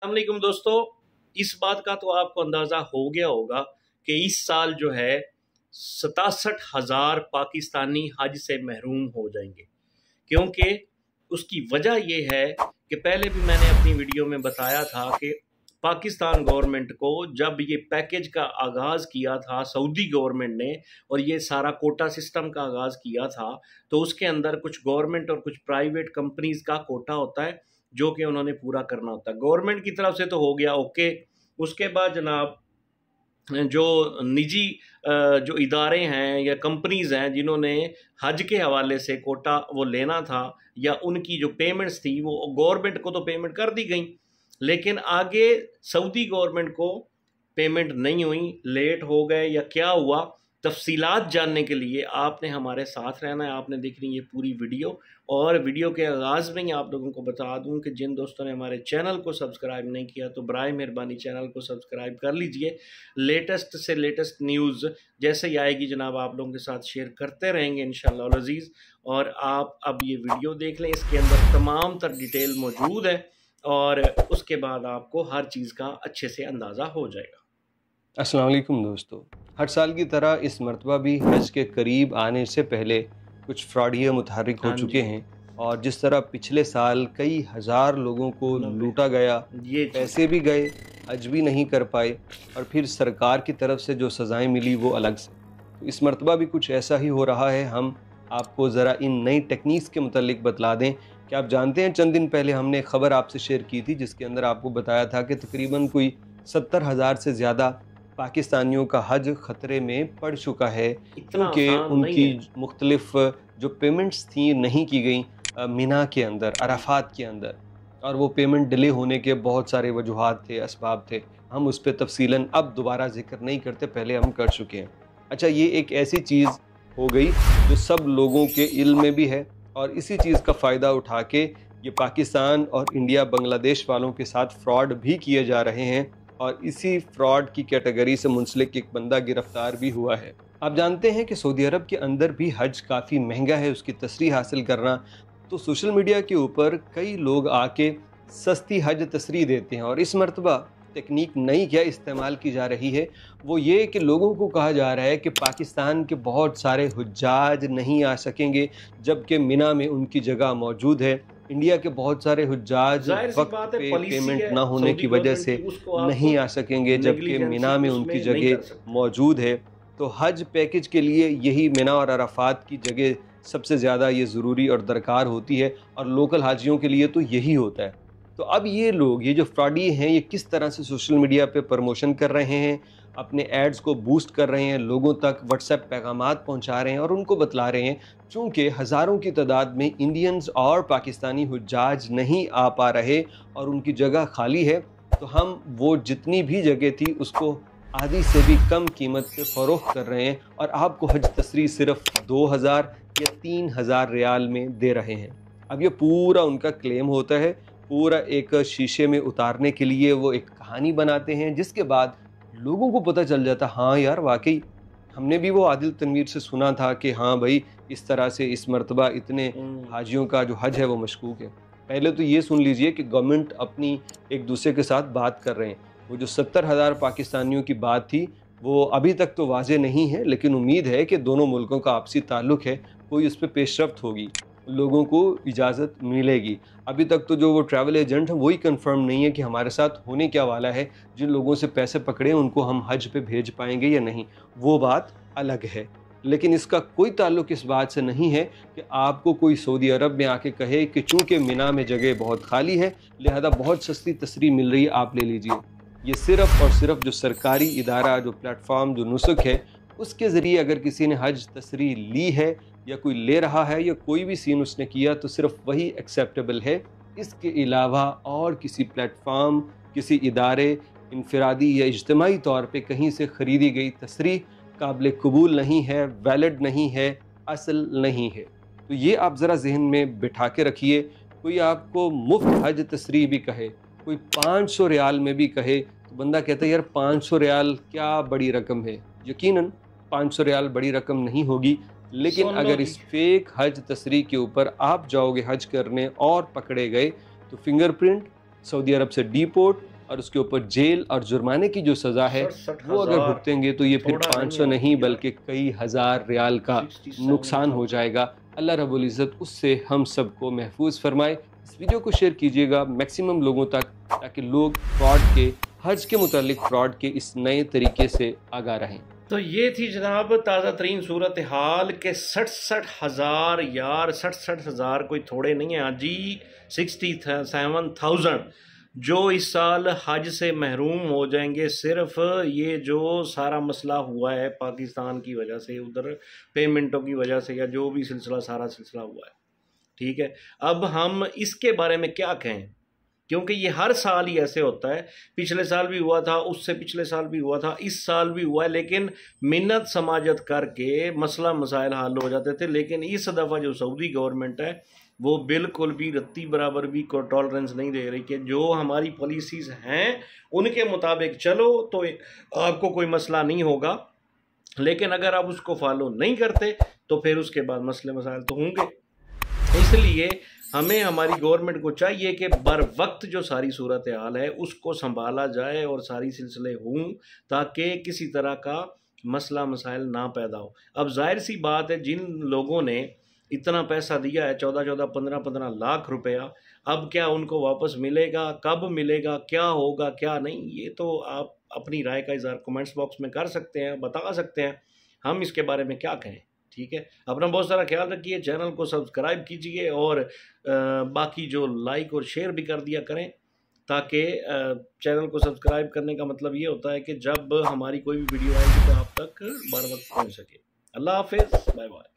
अस्सलामुअलैकुम दोस्तों, इस बात का तो आपको अंदाज़ा हो गया होगा कि इस साल जो है 67,000 पाकिस्तानी हज से महरूम हो जाएंगे। क्योंकि उसकी वजह ये है कि पहले भी मैंने अपनी वीडियो में बताया था कि पाकिस्तान गवर्नमेंट को जब ये पैकेज का आगाज़ किया था सऊदी गवर्नमेंट ने, और ये सारा कोटा सिस्टम का आगाज़ किया था, तो उसके अंदर कुछ गवर्नमेंट और कुछ प्राइवेट कंपनीज का कोटा होता है जो कि उन्होंने पूरा करना होता है। गवर्नमेंट की तरफ से तो हो गया ओके। उसके बाद जनाब जो निजी जो इदारे हैं या कंपनीज हैं जिन्होंने हज के हवाले से कोटा वो लेना था, या उनकी जो पेमेंट्स थी वो गवर्नमेंट को तो पेमेंट कर दी गई, लेकिन आगे सऊदी गवर्नमेंट को पेमेंट नहीं हुई, लेट हो गए या क्या हुआ। तफसीलात जानने के लिए आपने हमारे साथ रहना है, आपने देखनी ये पूरी वीडियो। और वीडियो के आगाज़ में ही आप लोगों को बता दूं कि जिन दोस्तों ने हमारे चैनल को सब्सक्राइब नहीं किया तो बराए मेहरबानी चैनल को सब्सक्राइब कर लीजिए। लेटेस्ट से लेटेस्ट न्यूज़ जैसे ही आएगी जनाब आप लोगों के साथ शेयर करते रहेंगे इंशाअल्लाह अज़ीज़। और आप अब ये वीडियो देख लें, इसके अंदर तमाम तर डिटेल मौजूद है और उसके बाद आपको हर चीज़ का अच्छे से अंदाज़ा हो जाएगा। अस्सलाम वालेकुम दोस्तों, हर साल की तरह इस मरतबा भी हज के करीब आने से पहले कुछ फ्रॉडिये मुतहर्रिक हो चुके हैं। और जिस तरह पिछले साल कई हज़ार लोगों को लूटा गया, ये पैसे भी गए, हज भी नहीं कर पाए, और फिर सरकार की तरफ से जो सज़ाएं मिली वो अलग से। तो इस मरतबा भी कुछ ऐसा ही हो रहा है। हम आपको ज़रा इन नई टेक्निक्स के मुतालिक बतला दें कि आप जानते हैं चंद दिन पहले हमने खबर आपसे शेयर की थी जिसके अंदर आपको बताया था कि तकरीबन कोई 70,000 से ज़्यादा पाकिस्तानियों का हज ख़तरे में पड़ चुका है, क्योंकि उनकी मुख्तलिफ जो पेमेंट्स थी नहीं की गई मिना के अंदर, अराफात के अंदर, और वो पेमेंट डिले होने के बहुत सारे वजूहात थे, असबाब थे। हम उस पर तफसीलन अब दोबारा जिक्र नहीं करते, पहले हम कर चुके हैं। अच्छा, ये एक ऐसी चीज़ हो गई जो सब लोगों के इल्म में भी है, और इसी चीज़ का फ़ायदा उठा के ये पाकिस्तान और इंडिया बांग्लादेश वालों के साथ फ्रॉड भी किए जा रहे हैं, और इसी फ्रॉड की कैटेगरी से मुंसलिक एक बंदा गिरफ्तार भी हुआ है। आप जानते हैं कि सऊदी अरब के अंदर भी हज काफ़ी महंगा है, उसकी तसरीह हासिल करना। तो सोशल मीडिया के ऊपर कई लोग आके सस्ती हज तसरीह देते हैं, और इस मरतबा टेक्निक नई क्या इस्तेमाल की जा रही है, वो ये कि लोगों को कहा जा रहा है कि पाकिस्तान के बहुत सारे हुज्जाज नहीं आ सकेंगे, जबकि मिना में उनकी जगह मौजूद है। इंडिया के बहुत सारे हुज्जाज वक्त पे पेमेंट ना होने की वजह से नहीं आ सकेंगे, जबकि मिना में उनकी जगह मौजूद है। तो हज पैकेज के लिए यही मिना और अराफात की जगह सबसे ज़्यादा ये ज़रूरी और दरकार होती है, और लोकल हाजियों के लिए तो यही होता है। तो अब ये लोग, ये जो फ्रॉडी हैं, ये किस तरह से सोशल मीडिया पे प्रमोशन कर रहे हैं, अपने एड्स को बूस्ट कर रहे हैं, लोगों तक व्हाट्सएप पैगामात पहुंचा रहे हैं और उनको बतला रहे हैं। चूँकि हज़ारों की तादाद में इंडियंस और पाकिस्तानी हुज्जाज नहीं आ पा रहे और उनकी जगह खाली है, तो हम वो जितनी भी जगह थी उसको आधी से भी कम कीमत पे फ़रोख्त कर रहे हैं, और आपको हज तसरीह सिर्फ 2,000 या 3,000 रियाल में दे रहे हैं। अब ये पूरा उनका क्लेम होता है, पूरा एक शीशे में उतारने के लिए वो एक कहानी बनाते हैं, जिसके बाद लोगों को पता चल जाता, हाँ यार वाकई हमने भी वो आदिल तनवीर से सुना था कि हाँ भाई इस तरह से इस मरतबा इतने हाजियों का जो हज है वो मशकूक है। पहले तो ये सुन लीजिए कि गवर्नमेंट अपनी एक दूसरे के साथ बात कर रहे हैं। वो जो 70,000 पाकिस्तानियों की बात थी वो अभी तक तो वाज़ेह नहीं है, लेकिन उम्मीद है कि दोनों मुल्कों का आपसी ताल्लुक़ है, कोई उस पर पेशरफ्त होगी, लोगों को इजाज़त मिलेगी। अभी तक तो जो वो ट्रैवल एजेंट हैं वही कंफर्म नहीं है कि हमारे साथ होने क्या वाला है, जिन लोगों से पैसे पकड़े उनको हम हज पे भेज पाएंगे या नहीं, वो बात अलग है। लेकिन इसका कोई ताल्लुक़ इस बात से नहीं है कि आपको कोई सऊदी अरब में आके कहे कि चूँकि मिना में जगह बहुत खाली है लिहाजा बहुत सस्ती तसरीह मिल रही है, आप ले लीजिए। ये सिर्फ़ और सिर्फ जो सरकारी इदारा, जो प्लेटफॉर्म, जो नुस्ख है, उसके ज़रिए अगर किसी ने हज तसरीह ली है या कोई ले रहा है या कोई भी सीन उसने किया तो सिर्फ वही एक्सेप्टेबल है। इसके अलावा और किसी प्लेटफॉर्म, किसी इदारे, इनफरादी या इज्तिमाई तौर पे कहीं से ख़रीदी गई तसरीह काबिल कबूल नहीं है, वैलिड नहीं है, असल नहीं है। तो ये आप ज़रा जहन में बिठा के रखिए। कोई आपको मुफ्त हज तसरीह भी कहे, कोई 500 रियाल में भी कहे, तो बंदा कहता है यार 500 रियाल क्या बड़ी रकम है। यकीनन 500 रियाल बड़ी रकम नहीं होगी, लेकिन अगर इस फेक हज तसरीह के ऊपर आप जाओगे हज करने और पकड़े गए तो फिंगरप्रिंट, सऊदी अरब से डिपोर्ट, और उसके ऊपर जेल और जुर्माने की जो सज़ा है वो अगर भुगतेंगे तो ये फिर 500 नहीं बल्कि कई हज़ार रियाल का नुकसान हो जाएगा। अल्लाह रब्बुल इज़्ज़त उससे हम सबको महफूज फरमाए। इस वीडियो को शेयर कीजिएगा मैक्सिमम लोगों तक, ताकि लोग फ्रॉड के, हज के मुतालिक फ्रॉड के इस नए तरीके से आगाह रहें। तो ये थी जनाब ताज़ा तरीन सूरत हाल के 67,000 यार, 67,000 कोई थोड़े नहीं है जी, 67,000 जो इस साल हज से महरूम हो जाएंगे। सिर्फ ये जो सारा मसला हुआ है पाकिस्तान की वजह से, उधर पेमेंटों की वजह से, या जो भी सारा सिलसिला हुआ है, ठीक है। अब हम इसके बारे में क्या कहें, क्योंकि ये हर साल ही ऐसे होता है। पिछले साल भी हुआ था, उससे पिछले साल भी हुआ था, इस साल भी हुआ है, लेकिन मिन्नत समाजत करके मसला मसाइल हल हो जाते थे। लेकिन इस दफ़ा जो सऊदी गवर्नमेंट है वो बिल्कुल भी रत्ती बराबर भी टॉलरेंस नहीं दे रही कि जो हमारी पॉलिसीज़ हैं उनके मुताबिक चलो तो आपको कोई मसला नहीं होगा, लेकिन अगर आप उसको फॉलो नहीं करते तो फिर उसके बाद मसले मसाइल तो होंगे। इसलिए हमें, हमारी गवर्नमेंट को चाहिए कि बर वक्त जो सारी सूरत हाल है उसको संभाला जाए और सारी सिलसिले हों, ताकि किसी तरह का मसला मसाइल ना पैदा हो। अब जाहिर सी बात है, जिन लोगों ने इतना पैसा दिया है, 14-14, 15-15 लाख रुपया, अब क्या उनको वापस मिलेगा, कब मिलेगा, क्या होगा क्या नहीं, ये तो आप अपनी राय का इज़हार कमेंट्स बॉक्स में कर सकते हैं, बता सकते हैं। हम इसके बारे में क्या कहें, ठीक है। अपना बहुत सारा ख्याल रखिए, चैनल को सब्सक्राइब कीजिए और बाकी जो लाइक और शेयर भी कर दिया करें, ताकि चैनल को सब्सक्राइब करने का मतलब ये होता है कि जब हमारी कोई भी वीडियो आएगी तो आप तक बर वक्त पहुँच सके। अल्लाह हाफिज़, बाय बाय।